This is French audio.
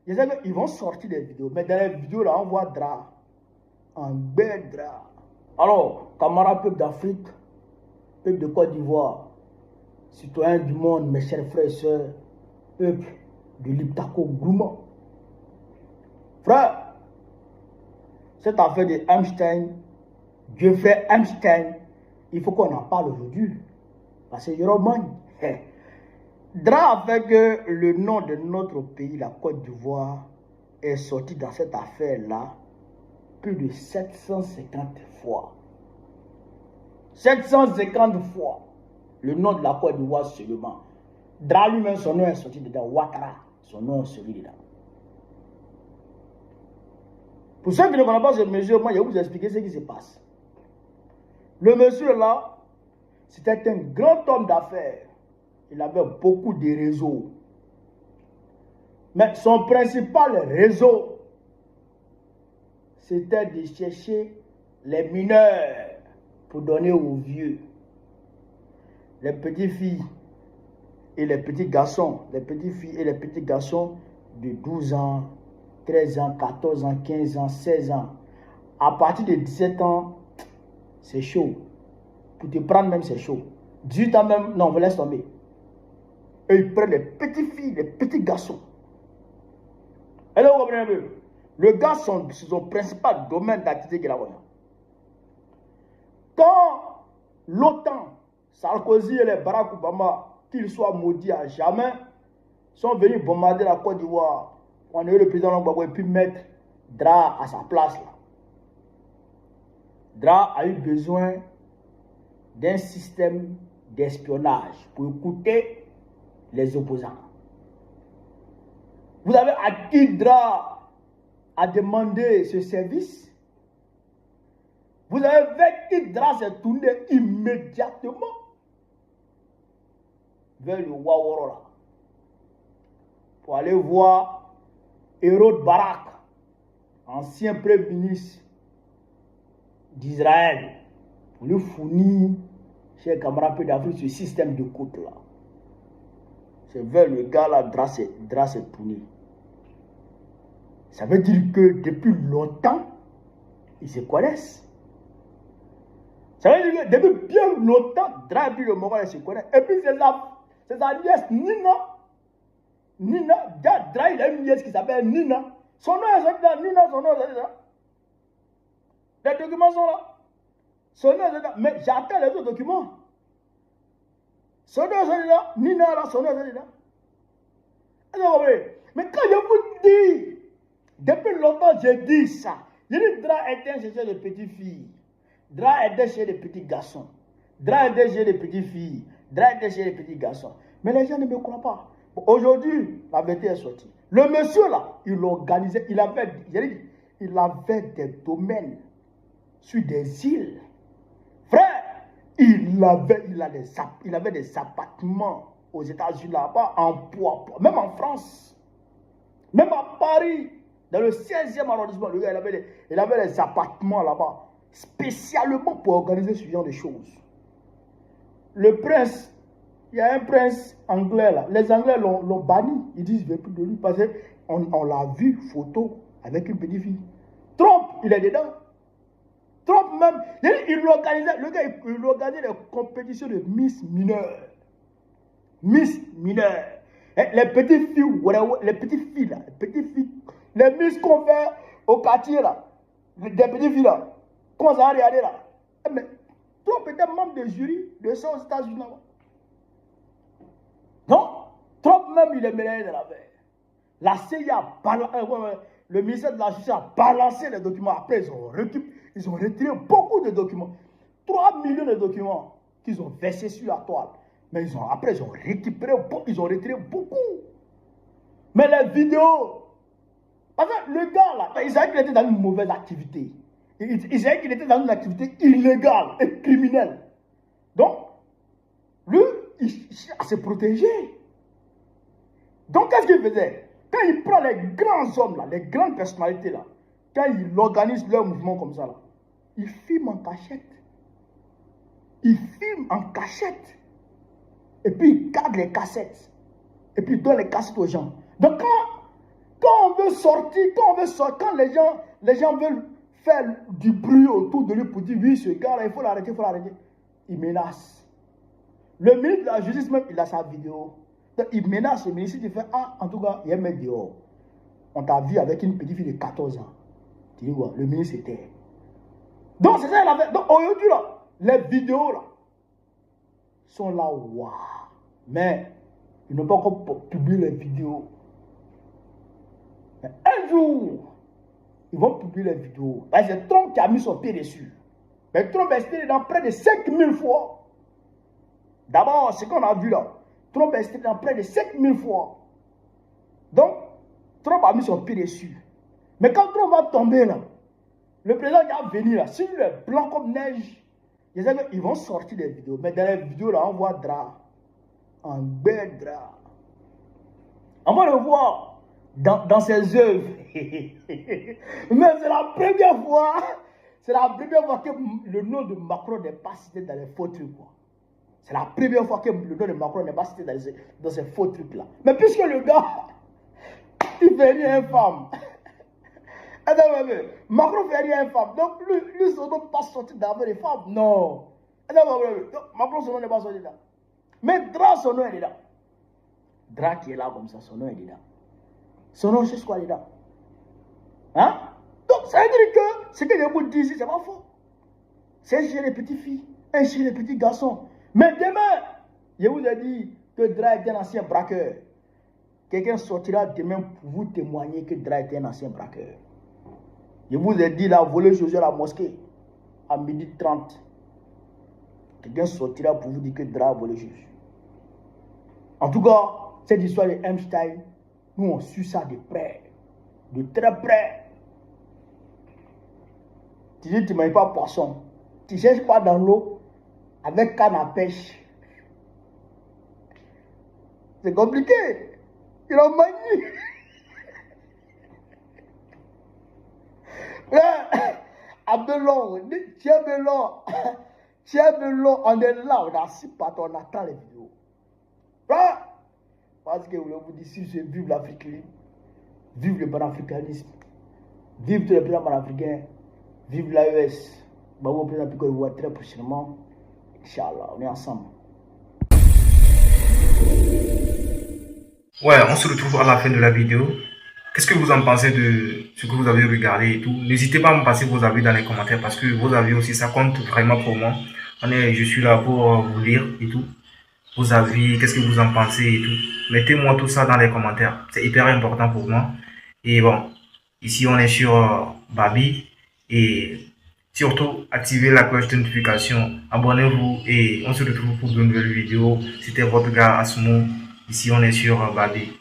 Je sais qu'ils vont sortir des vidéos, mais dans les vidéos là, on voit Dra. En bel Dra. Alors, camarades peuple d'Afrique, peuple de Côte d'Ivoire, citoyens du monde, mes chers frères et sœurs, peuple de l'Iptako Gourma. Frère, cette affaire de Einstein, Geoffrey Einstein, il faut qu'on en parle aujourd'hui. Parce que Yoroman, Dra a fait que le nom de notre pays, la Côte d'Ivoire, est sorti dans cette affaire-là plus de 750 fois. 750 fois. Le nom de la Côte d'Ivoire seulement. Dra lui-même, son nom est sorti dedans. Ouattara, son nom est sorti dedans. Pour ceux qui ne connaissent pas ce monsieur, moi je vais vous expliquer ce qui se passe. Le monsieur là, c'était un grand homme d'affaires. Il avait beaucoup de réseaux. Mais son principal réseau, c'était de chercher les mineurs pour donner aux vieux. Les petites filles et les petits garçons. Les petites filles et les petits garçons de 12 ans, 13 ans, 14 ans, 15 ans, 16 ans. À partir de 17 ans, c'est chaud. Pour te prendre même, c'est chaud. 18 ans même, non, on vous laisse tomber. Et ils prennent les petites filles, les petits garçons. Et là, vous comprenez un peu. Le gars, c'est son principal domaine d'activité qu'il a. Quand l'OTAN, Sarkozy et les Barack Obama, qu'ils soient maudits à jamais, sont venus bombarder la Côte d'Ivoire, on a eu le président Gbagbo et puis mettre Dra à sa place. Là. Dra a eu besoin d'un système d'espionnage pour écouter les opposants. Vous avez à qui Dra a demandé ce service. Vous avez vu qui Dra s'est tourné immédiatement vers le Waworo là, pour aller voir Ehud Barak, ancien premier ministre d'Israël, pour lui fournir, chers camarades d'Afrique, ce système de côte là. C'est vers le gars là, Dra s'est tourné. Ça veut dire que depuis longtemps, ils se connaissent. Ça veut dire que depuis bien longtemps, Dra et le Mongol se connaissent. Et puis c'est sa nièce Nina. Dra il a une nièce qui s'appelle Nina. Son nom est sorti là, Nina, son nom est sorti là. Les documents sont là. Son nom est sorti là. Mais j'attends les autres documents. Son nom est sorti là. Nina là, son nom est sorti là. Mais quand je vous dis, depuis longtemps j'ai dit ça. Je dis Dra était chez les petites filles. Dra était chez les petits garçons. Dra était chez les petites filles. Dra était chez les petits garçons. Mais les gens ne me croient pas. Aujourd'hui, la vérité est sortie. Le monsieur là, il organisait, il avait des domaines sur des îles. Frère, il avait des appartements aux États-Unis là-bas en poids, même en France, même à Paris, dans le 16e arrondissement, le gars, il avait des appartements là-bas, spécialement pour organiser ce genre de choses. Le prince, il y a un prince anglais là, les Anglais l'ont banni, ils disent, je ne veux plus de lui, parce qu'on l'a vu, photo, avec une petite fille. Trump, il est dedans. Trump même, il organisait les compétitions de Miss Mineure. Miss Mineure. Les petites filles, les petites filles là, les Miss qu'on fait au quartier là, des petites filles là, qu'on s'en a regardé là. Mais Trump était membre de jury de ça aux États-Unis là. Non, Trump même il est mêlé de l'affaire. La CIA, le ministère de la Justice a balancé les documents. Après, ils ont retiré beaucoup de documents. 3 millions de documents qu'ils ont versés sur la toile. Mais après, ils ont retiré beaucoup. Mais les vidéos, parce que le gars là, il savait qu'il était dans une mauvaise activité. Il savait qu'il était dans une activité illégale et criminelle. Donc, lui, il cherche à se protéger. Donc, qu'est-ce qu'il faisait? Quand il prend les grands hommes là, les grandes personnalités là, quand il organise leur mouvement comme ça là, il filme en cachette. Il filme en cachette. Et puis il garde les cassettes. Et puis il donne les cassettes aux gens. Donc quand on veut sortir, quand les gens veulent faire du bruit autour de lui pour dire oui, ce gars-là, il faut l'arrêter, il menace. Le ministre de la Justice même, il a sa vidéo. Donc, il menace le ministre, il fait ah, en tout cas, il y a un mec dehors. On t'a vu avec une petite fille de 14 ans. Tu dis quoi? Le ministre était. Donc, c'est ça qu'il a fait. Donc, aujourd'hui, là, les vidéos, là, sont là, waouh. Mais, ils n'ont pas encore publié les vidéos. Mais un jour, ils vont publier les vidéos. C'est Trump qui a mis son pied dessus. Mais Trump est resté dans près de 5000 fois. D'abord, ce qu'on a vu là, Trump est resté dans près de 5000 fois. Donc, Trump a mis son pied dessus. Mais quand Trump va tomber là, le président qui va venir là, s'il est blanc comme neige, ils vont sortir des vidéos. Mais dans les vidéos là, on voit drap. Un bel drap. On va le voir dans ses œuvres. Mais c'est la première fois. C'est la première fois que le nom de Macron n'est pas cité dans les faux trucs. C'est la première fois que le nom de Macron n'est pas cité dans ces faux trucs là. Mais puisque le gars, il fait rien infâme. Macron fait rien infâme. Donc lui son nom pas sorti d'avoir des femmes. Non. Donc, Macron son nom n'est pas sorti là. Mais Dra son nom est dedans. Dra qui est là comme ça, son nom est dedans. Son nom, c'est quoi dedans? Hein? Donc, ça veut dire que ce que les mots disent, c'est pas faux. C'est chez les petites filles et chez les petits garçons. Mais demain, je vous ai dit que Dra est un ancien braqueur. Quelqu'un sortira demain pour vous témoigner que Dra est un ancien braqueur. Je vous ai dit, là, voler Josué à la mosquée à 12h30. Quelqu'un sortira pour vous dire que Dra a volé Josué. En tout cas, cette histoire de Epstein, nous on suit ça de près, de très près. Tu dis, tu ne manges pas poisson, tu ne cherches pas dans l'eau avec canne à pêche. C'est compliqué. Il a manié. Abelon, Tiens-Belon, on est là, on a six pattes, on attend les vidéos. Parce que vous dites, si je vive l'Afrique libre, vive le panafricanisme, vive tous les présidents panafricains, vive l'AES. Bon, président Pico, vous voit très prochainement. Inch'Allah, on est ensemble. Ouais, on se retrouve à la fin de la vidéo. Qu'est-ce que vous en pensez de ce que vous avez regardé et tout? N'hésitez pas à me passer vos avis dans les commentaires parce que vos avis aussi, ça compte vraiment pour moi. Je suis là pour vous lire et tout. Vos avis, qu'est-ce que vous en pensez et tout. Mettez-moi tout ça dans les commentaires. C'est hyper important pour moi. Et bon, ici on est sur Babi. Et surtout, activez la cloche de notification. Abonnez-vous et on se retrouve pour de nouvelles vidéos. C'était votre gars Asmo. Ici on est sur Babi.